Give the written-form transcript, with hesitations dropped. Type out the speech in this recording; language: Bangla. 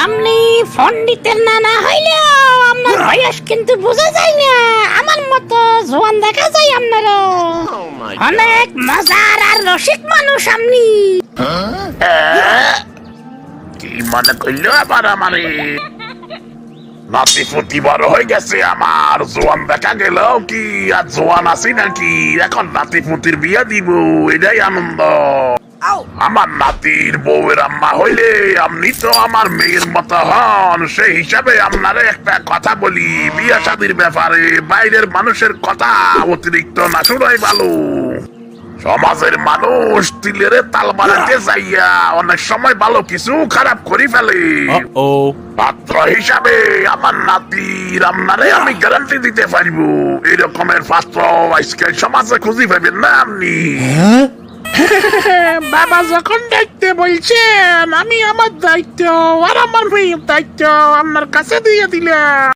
আপনি পণ্ডিতের নানা হইলেও আপনার বয়স কিন্তু বোঝা যায় না। আমার মতো জোয়ান দেখা যায় আপনারও। অনেক মজার আর রসিক মানুষ আপনি। কি মনে করলো আবার আমারে? নাতি ফুটি বড় হয়ে গেছে আমার, জোয়ান দেখা গেল কি? আর জোয়ান আছি নাকি? এখন নাতি ফুটির বিয়ে দিব, এটাই আনন্দ। আমার নাতির বউয়ের আম্মা হইলে আপনি তো আমার মেয়ের মতো হন। সেই হিসাবে আপনারে একটা কথা বলি, বিয়ে শাদীর ব্যাপারে বাইরের মানুষের কথা অতিরিক্ত না শুনাই ভালো। সমাজের মানুষ তিলের তাল বানাতে যাইয়া অনেক সময় ভালো কিছু খারাপ করে ফেলে। পাত্র হিসাবে আমার নাতির আপনারে আমি গ্যারান্টি দিতে পারবো, এরকমের পাত্র আজকাল সমাজে খুঁজে পাবেন না আপনি। বাবা যখন দায়িত্ব বলছেন, আমি আমার দায়িত্ব আর আমার মেয়ের দায়িত্ব আপনার কাছে দিয়ে দিলাম।